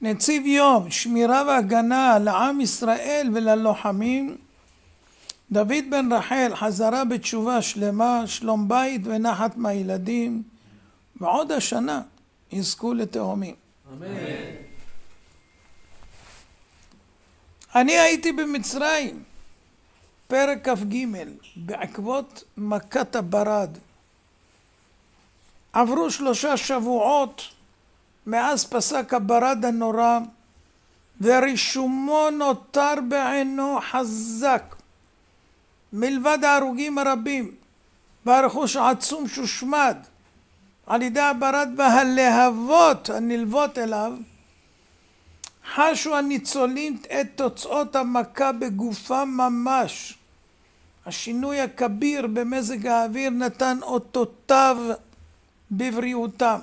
נציב יום, שמירה והגנה לעם ישראל וללוחמים. דוד בן רחל, חזרה בתשובה שלמה, שלום בית ונחת מהילדים, ועוד השנה יזכו לתאומים. אמן. אני הייתי במצרים, פרק כ"ג, בעקבות מכת הברד. עברו 3 שבועות מאז פסק הברד הנורא, ורישומו נותר בעינו חזק. מלבד ההרוגים הרבים והרכוש העצום שהושמד על ידי הברד והלהבות הנלוות אליו, חשו הניצולים את תוצאות המכה בגופם ממש. השינוי הכביר במזג האוויר נתן אותותיו בבריאותם.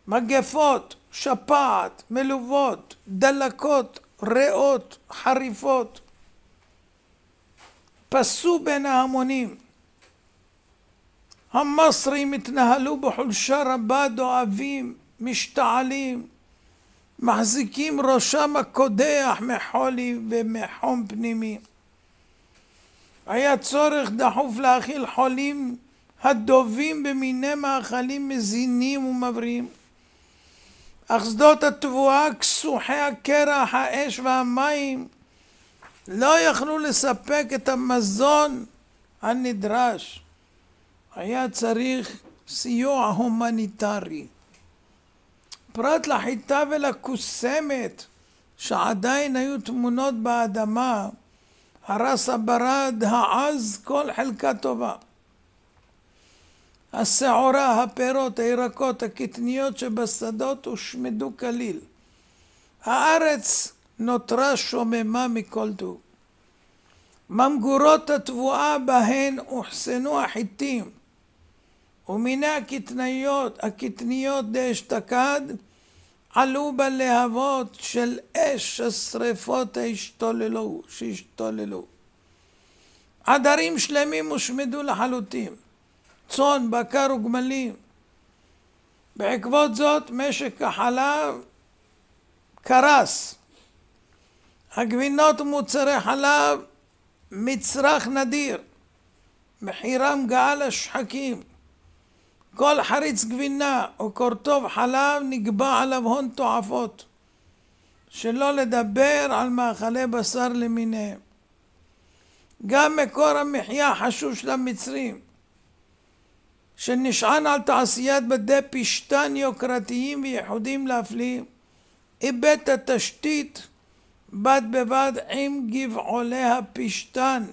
מגפות, שפעת, מלוות, דלקות, ריאות, חריפות, פסו בין ההמונים. המסרים התנהלו בחולשה רבה, דואבים, משתעלים, מחזיקים ראשם הקודח מחולי ומחום פנימי. היה צורך דחוף להאכיל חולים הדובים במיני מאכלים מזינים ומבריאים. אך שדות התבואה, כסוחי הקרח, האש והמים לא יכלו לספק את המזון הנדרש. היה צריך סיוע הומניטרי. פרט לחיטה ולקוסמת שעדיין היו תמונות באדמה, הרס הברד העז כל חלקה טובה. השעורה, הפירות, הירקות, הקטניות שבשדות הושמדו כליל. הארץ נותרה שוממה מכל טוב. ממגורות התבואה בהן הוחסנו החיטים, ומיני הקטניות דאשתקד עלו בלהבות של אש השרפות שהשתוללו. עדרים שלמים הושמדו לחלוטין, צאן, בקר וגמלים. בעקבות זאת משק החלב קרס. הגבינות ומוצרי חלב מצרך נדיר, מחירם גאה לשחקים. כל חריץ גבינה או קורטוב חלב נגבה עליו הון תועפות, שלא לדבר על מאכלי בשר למיניהם. גם מקור המחיה החשוב של המצרים, שנשען על תעשיית בדי פשטן יוקרתיים וייחודיים להפליא, איבד את התשתית בד בבד עם גבעולי הפשטן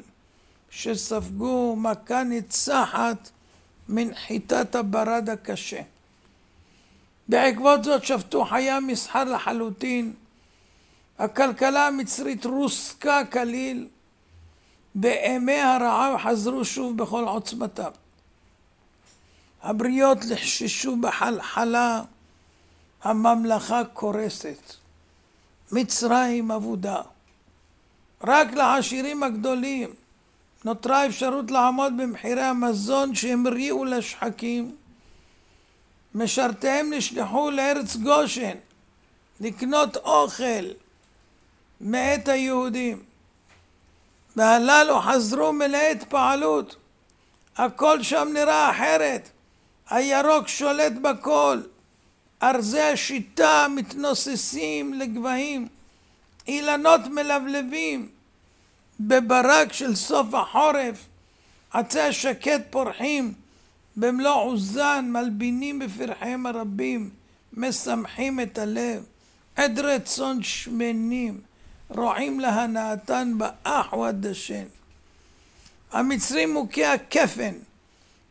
שספגו מכה ניצחת מנחיתת הברד הקשה. בעקבות זאת שבתו חיי המסחר לחלוטין. הכלכלה המצרית רוסקה כליל, בימי הרעב חזרו שוב בכל עוצמתם. הבריות לחששו בחלחלה, הממלכה קורסת. מצרים אבודה. רק לעשירים הגדולים נותרה אפשרות לעמוד במחירי המזון שהמריאו לשחקים. משרתיהם נשלחו לארץ גושן לקנות אוכל מאת היהודים, והללו חזרו מלאי התפעלות. הכל שם נראה אחרת. הירוק שולט בכל, ארזי השיטה מתנוססים לגבהים, אילנות מלבלבים. בברק של סוף החורף עצי השקט פורחים במלוא עוזן, מלבינים בפרחיהם הרבים, משמחים את הלב. עדרי צאן שמנים רועים להנאתן באח והדשן. המצרים מוכי הכפן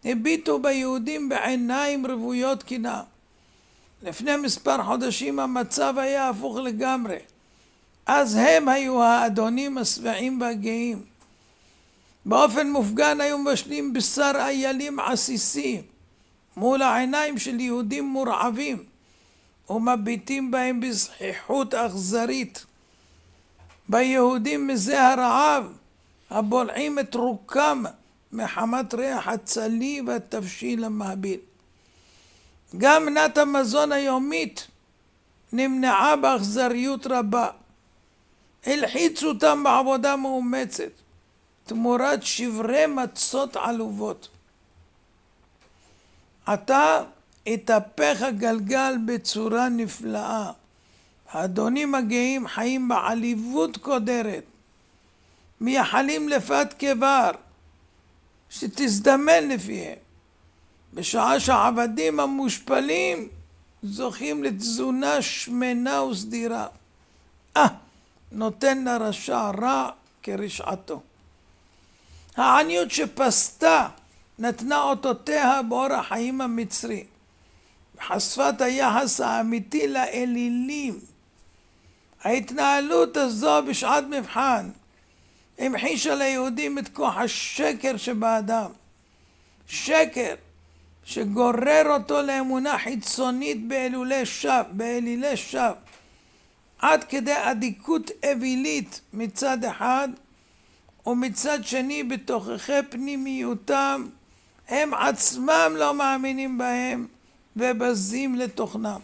הביטו ביהודים בעיניים רוויות קנאה. לפני מספר חודשים המצב היה הפוך לגמרי. אז הם היו האדונים השבעים והגאים. באופן מופגן היו מבשלים בשר איילים עסיסי מול העיניים של יהודים מורעבים, ומביטים בהם בזחיחות אכזרית. ביהודים מזה הרעב הבולעים את רוקם מחמת ריח הצלי והתבשיל המהביל. גם מנת המזון היומית נמנעה באכזריות רבה. הלחיצו אותם בעבודה מאומצת, תמורת שברי מצות עלובות. עתה התהפך הגלגל בצורה נפלאה. האדונים הגאים חיים בעליבות קודרת, מייחלים לפת כבר שתזדמן לפיהם, בשעה שהעבדים המושפלים זוכים לתזונה שמנה וסדירה. נותן לרשע רע כרשעתו. העניות שפסתה נתנה אותותיה באור החיים המצרי, וחשפה את היחס האמיתי לאלילים. ההתנהלות הזו בשעת מבחן המחישה ליהודים את כוח השקר שבאדם, שקר שגורר אותו לאמונה חיצונית באלילי שווא, עד כדי אדיקות אווילית מצד אחד, ומצד שני בתוככי פנימיותם הם עצמם לא מאמינים בהם ובזים לתוכנם.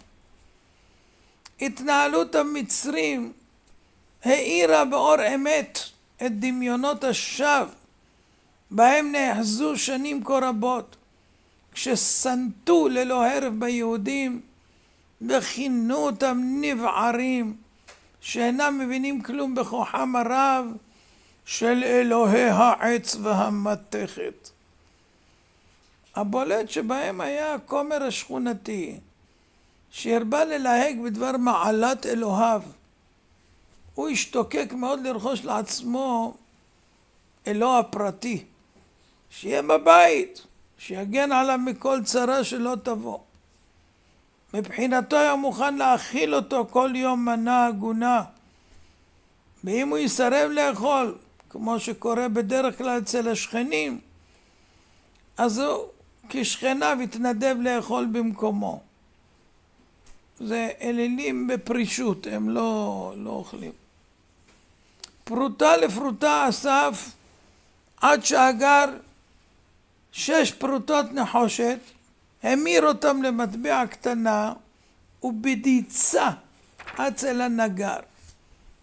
התנהלות המצרים האירה באור אמת את דמיונות השווא בהם נאחזו שנים כה רבות, כשסנטו ללא הרף ביהודים וכינו אותם נבערים שאינם מבינים כלום בכוחם הרב של אלוהי העץ והמתכת. הבולט שבהם היה הכומר השכונתי, שהרבה ללהג בדבר מעלת אלוהיו. הוא השתוקק מאוד לרכוש לעצמו אלוה הפרטי, שיהיה בבית, שיגן עליו מכל צרה שלא תבוא. מבחינתו היה מוכן להאכיל אותו כל יום מנה הגונה, ואם הוא יסרב לאכול, כמו שקורה בדרך כלל אצל השכנים, אז הוא כשכניו יתנדב לאכול במקומו. זה אלילים בפרישות, הם לא אוכלים. פרוטה לפרוטה אסף עד שאגר 6 פרוטות נחושת, המיר אותם למטבע קטנה ובדיצה אצל הנגר.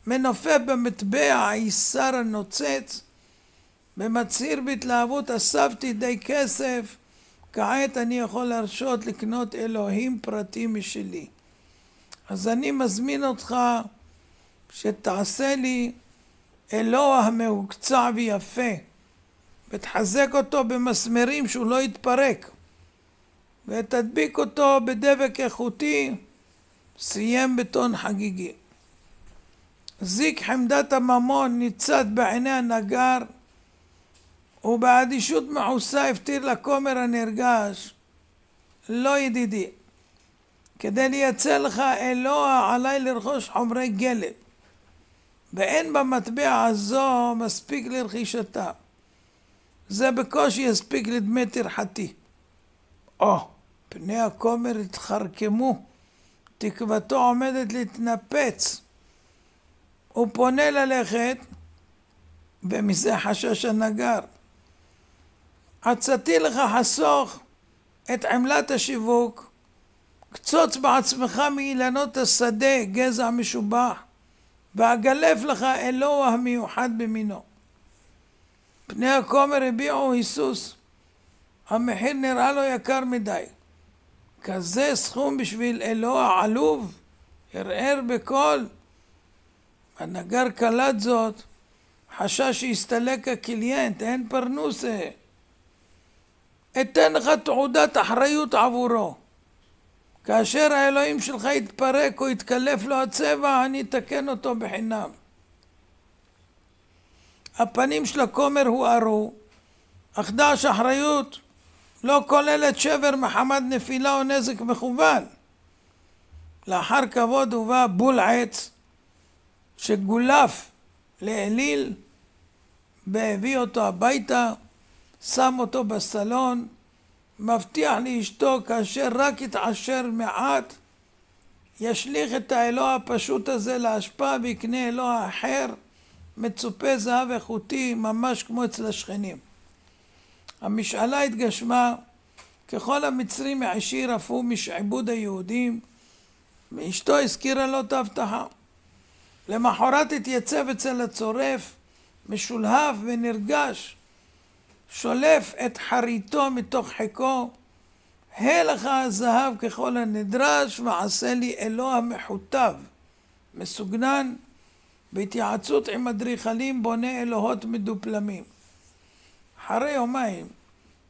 מנופף במטבע העיסר הנוצץ, ומצהיר בהתלהבות, אספתי די כסף, כעת אני יכול להרשות לקנות אלוהים פרטי משלי. אז אני מזמין אותך שתעשה לי אלוה המהוקצע ויפה, ותחזק אותו במסמרים שהוא לא יתפרק, ותדביק אותו בדבק איכותי, סיים בטון חגיגי. זיק חמדת הממון ניצת בעיני הנגר, ובאדישות מעושה הפתיר לכומר הנרגש, לא ידידי, כדי לייצא לך אלוה עליי לרכוש חומרי גלם, ואין במטבע הזו מספיק לרכישתה. זה בקושי יספיק לדמי טרחתי. פני הכומר התחרקמו, תקוותו עומדת להתנפץ. הוא פונה ללכת, ומזה חשש הנגר. עצתי לך חסוך את עמלת השיווק, קצוץ בעצמך מאילנות השדה גזע משובח, ואגלף לך אלוה המיוחד במינו. פני הכומר הביעו היסוס, המחיר נראה לו יקר מדי. כזה סכום בשביל אלוה עלוב? הרהר בקול. הנגר קלט זאת, חשש שיסתלק הקליינט, אין פרנוסה. אתן לך תעודת אחריות עבורו. כאשר האלוהים שלך יתפרק או יתקלף לו הצבע, אני אתקן אותו בחינם. הפנים של הכומר הוארו, אך דע שאחריות לא כוללת שבר מחמת נפילה או נזק מכוון. לאחר כבוד הובא בול עץ שגולף לאליל, והביא אותו הביתה, שם אותו בסלון, מבטיח לאשתו כאשר רק יתעשר מעט, ישליך את האלוה הפשוט הזה להשפעה ויקנה אלוה אחר, מצופה זהב איכותי, ממש כמו אצל השכנים. המשאלה התגשמה, ככל המצרים העשיר אף הוא משעבוד היהודים, ואשתו הזכירה לו את ההבטחה. למחרת התייצב אצל הצורף, משולהב ונרגש, שולף את חריתו מתוך חיקו, הלך הזהב ככל הנדרש ועשה לי אלוה מחוטב, מסוגנן, בהתייעצות עם אדריכלים בוני אלוהות מדופלמים. אחרי יומיים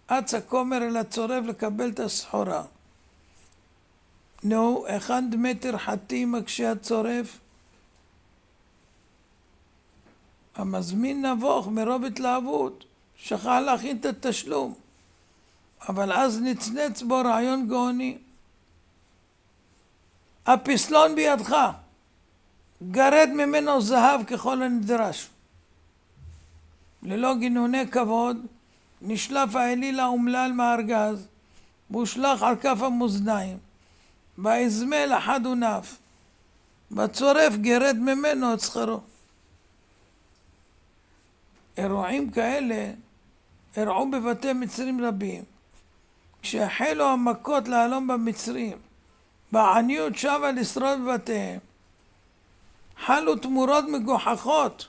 אץ הכומר אל הצורף לקבל את הסחורה. נו, היכן דמי טרחתי מקשה הצורף? המזמין נבוך מרוב התלהבות, שכח להכין את התשלום, אבל אז נצנץ בו רעיון גאוני. הפסלון בידך, גרד ממנו זהב ככל הנדרש. ללא גינוני כבוד נשלף האליל האומלל מהארגז והושלך על כף המאזניים, והאזמל אחד ונף, בצורף גרד ממנו את שכרו. אירועים כאלה אירעו בבתי מצרים רבים. כשהחלו המכות להלום במצרים, בעניות שבה לשרוד בבתיהם, חלו תמורות מגוחכות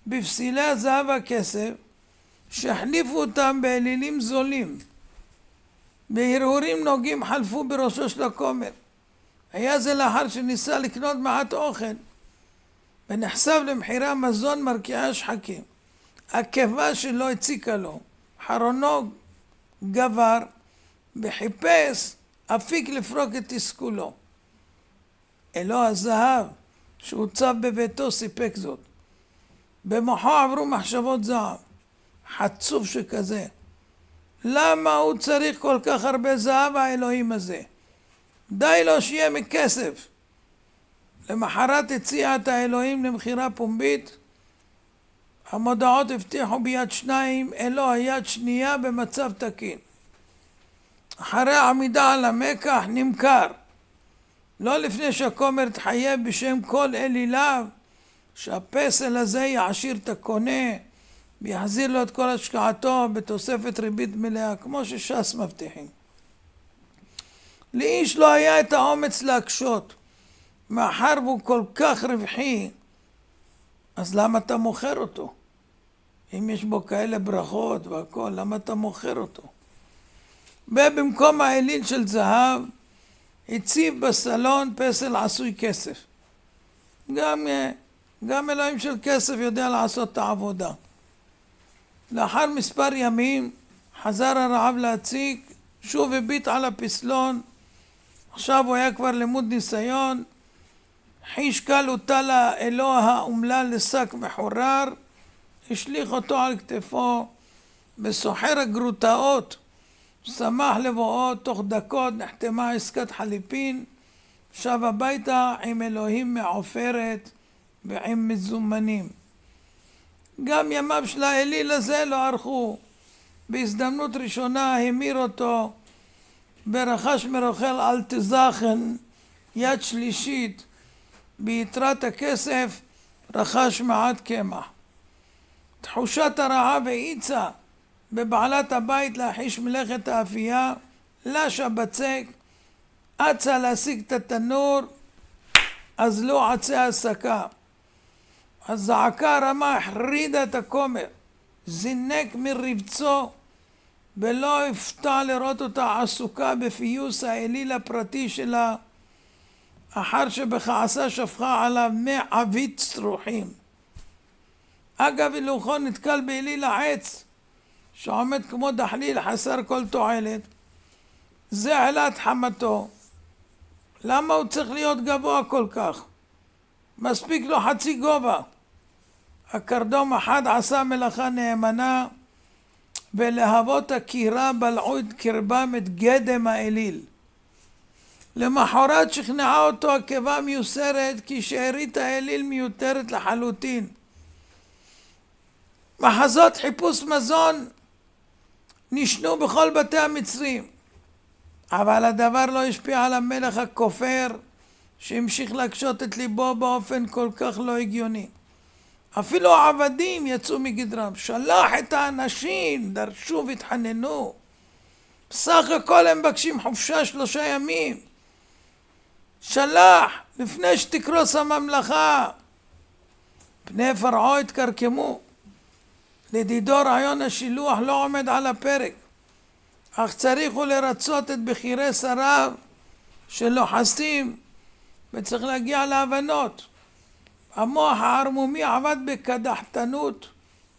בפסילי הזהב והכסף, שהחליפו אותם באלילים זולים. בהרהורים נוגעים חלפו בראשו של הכומר. היה זה לאחר שניסה לקנות מעט אוכל, ונחשף למחירי מזון מרקיעי שחקים. הקיבה שלו הציקה לו, חרונו גבר, וחיפש אפיק לפרוק את תסכולו. אלוה הזהב שהוצב בביתו סיפק זאת. במוחו עברו מחשבות זעם, חצוף שכזה. למה הוא צריך כל כך הרבה זהב האלוהים הזה? די לו שיהיה מכסף. למחרת הציע את האלוהים למכירה פומבית. המודעות הבטיחו ביד שניים, אלוה יד שנייה במצב תקין. אחרי עמידה על המקח נמכר. לא לפני שהכומר תחייב בשם כל אליליו, שהפסל הזה יעשיר את הקונה, ויחזיר לו את כל השקעתו בתוספת ריבית מלאה, כמו שש"ס מבטיחים. לאיש לא היה את האומץ להקשות, מאחר והוא כל כך רווחי, אז למה אתה מוכר אותו? אם יש בו כאלה ברכות והכל, למה אתה מוכר אותו? ובמקום האליל של זהב, הציב בסלון פסל עשוי כסף. גם אלוהים של כסף יודע לעשות את העבודה. לאחר מספר ימים חזר הרעב להציק, שוב הביט על הפסלון. עכשיו הוא היה כבר למוד ניסיון. חיש קל הוטל האלוה האומלל לשק מחורר, השליך אותו על כתפו, בסוחר הגרוטאות שמח לבואו, תוך דקות נחתמה עסקת חליפין, שב הביתה עם אלוהים מעופרת ועם מזומנים. גם ימיו של האליל הזה לא ערכו. בהזדמנות ראשונה המיר אותו ברכש מרוכל אלטזכן, יד שלישית. ביתרת הכסף רכש מעט קמח. תחושת הרעב האיצה בבעלת הבית להחיש מלאכת האפייה, לשה בצק, אצה להשיג את התנור, אז לא עצי הסקה. הזעקה הרמה החרידה את הכומר, זינק מרבצו, ולא הפתע לראות אותה עסוקה בפיוס האליל הפרטי שלה, אחר שבכעסה שפכה עליו מי עבית צרוחים. אגב, הילוכו נתקל באליל העץ, שעומד כמו דחליל חסר כל תועלת. זה העלת חמתו. למה הוא צריך להיות גבוה כל כך? מספיק לו חצי גובה. הקרדום אחד עשה מלאכה נאמנה, ולהבות הקירה בלעו את קרבם את גדם האליל. למחרת שכנעה אותו הקיבה מיוסרת, כי שארית האליל מיותרת לחלוטין. מחזות חיפוש מזון נשנו בכל בתי המצרים, אבל הדבר לא השפיע על המלך הכופר, שהמשיך להקשות את ליבו באופן כל כך לא הגיוני. אפילו העבדים יצאו מגדרם, שלח את האנשים, דרשו והתחננו. בסך הכל הם מבקשים חופשה 3 ימים. שלח לפני שתקרוס הממלכה. פני פרעה התקרקמו. לדידו רעיון השילוח לא עומד על הפרק, אך צריך הוא לרצות את בחירי שריו שלוחסים, וצריך להגיע להבנות. המוח הערמומי עבד בקדחתנות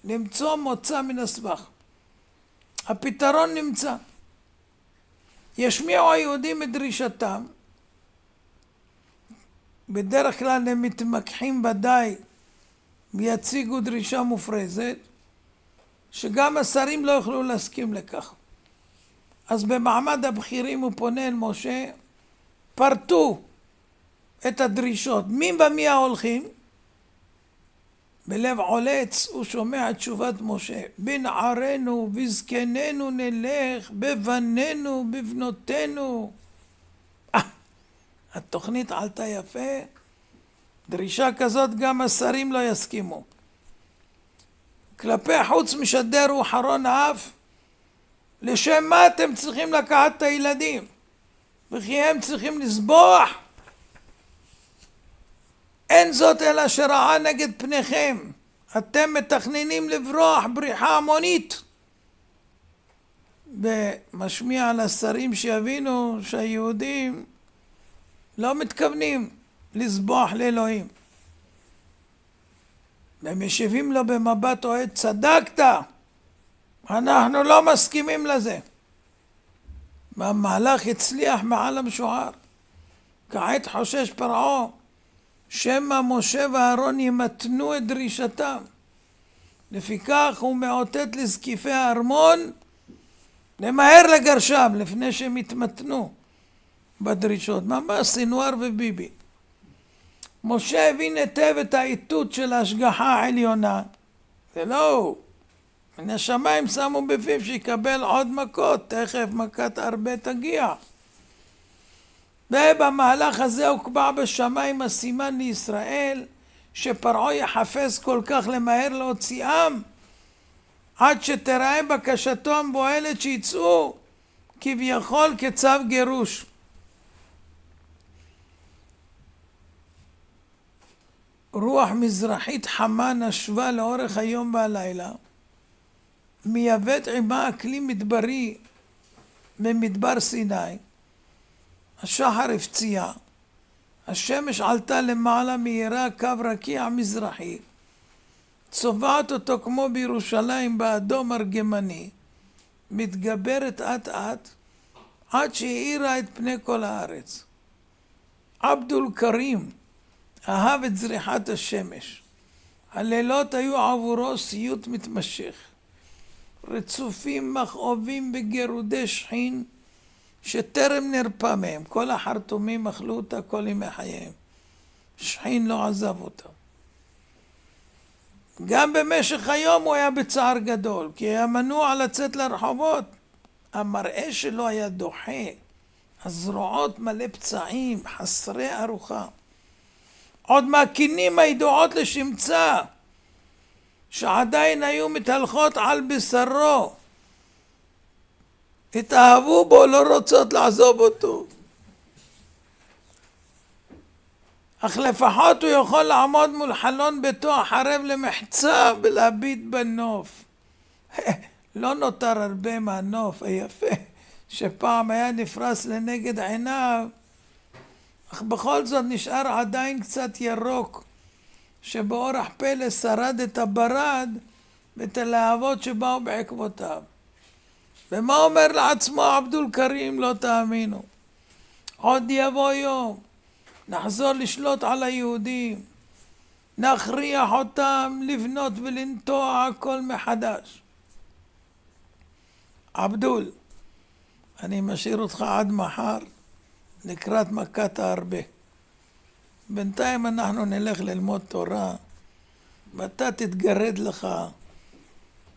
למצוא מוצא מן הסבך. הפתרון נמצא. ישמיעו היהודים את דרישתם, בדרך כלל הם מתמקחים ודאי ויציגו דרישה מופרזת, שגם השרים לא יוכלו להסכים לכך. אז במעמד הבכירים הוא פונה אל משה, פרטו את הדרישות, מי במי ההולכים? בלב עולץ הוא שומע את תשובת משה, בנערנו בזקננו נלך, בבנינו בבנותינו. התוכנית עלתה יפה. דרישה כזאת גם השרים לא יסכימו. כלפי חוץ משדר הוא חרון האף, לשם מה אתם צריכים לקחת את הילדים? וכי הם צריכים לסבוח? אין זאת אלא שרעה נגד פניכם, אתם מתכננים לברוח בריחה המונית. ומשמיע על השרים שיבינו שהיהודים לא מתכוונים לסבוח לאלוהים. והם ישבים לו במבט אוהד, צדקת, אנחנו לא מסכימים לזה. והמהלך הצליח מעל המשוער. כעת חושש פרעה שמא משה ואהרון ימתנו את דרישתם. לפיכך הוא מאותת לזקיפי הארמון למהר לגרשם לפני שהם יתמתנו בדרישות. ממש סינואר וביבי. משה הבין היטב את האיתות של ההשגחה העליונה. זה לא הוא. מן השמיים שמו בפיו שיקבל עוד מכות, תכף מכת הרבה תגיע. ובמהלך הזה הוקבע בשמיים הסימן לישראל, שפרעה יחפש כל כך למהר להוציאם, עד שתראה בקשתו המבוהלת שיצאו, כביכול כצו גירוש. רוח מזרחית חמה נשבה לאורך היום והלילה, מייבאת עמה אקלים מדברי ממדבר סיני. השחר הפציע, השמש עלתה למעלה מהירה קו רקיע מזרחי, צובעת אותו כמו בירושלים באדום ארגמני, מתגברת אט אט עד שהאירה את פני כל הארץ. עבדול כרים אהב את זריחת השמש. הלילות היו עבורו סיוט מתמשך, רצופים מכאובים בגירודי שחין שטרם נרפא מהם. כל החרטומים אכלו אותה כל ימי חייהם, שחין לא עזב אותה. גם במשך היום הוא היה בצער גדול, כי היה מנוע לצאת לרחובות. המראה שלו היה דוחה, הזרועות מלא פצעים, חסרי ארוחה. עוד מהכינים הידועות לשמצה, שעדיין היו מתהלכות על בשרו. התאהבו בו, לא רוצות לעזוב אותו. אך לפחות הוא יכול לעמוד מול חלון ביתו החרב למחצה ולהביט בנוף. לא נותר הרבה מהנוף היפה שפעם היה נפרס לנגד עיניו, אך בכל זאת נשאר עדיין קצת ירוק, שבאורח פלא שרד את הברד ואת הלהבות שבאו בעקבותיו. ומה אומר לעצמו עבדול כרים? לא תאמינו, עוד יבוא יום נחזור לשלוט על היהודים, נכריח אותם לבנות ולנטוע הכל מחדש. עבדול, אני משאיר אותך עד מחר לקראת מכת הרבה. בינתיים אנחנו נלך ללמוד תורה, ואתה תתגרד לך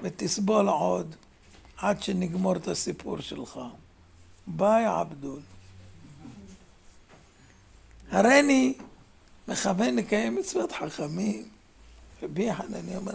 ותסבול עוד עד שנגמור את הסיפור שלך. ביי עבדול. הריני מכוון לקיים מצוות חכמים. רבי חנניה אומר,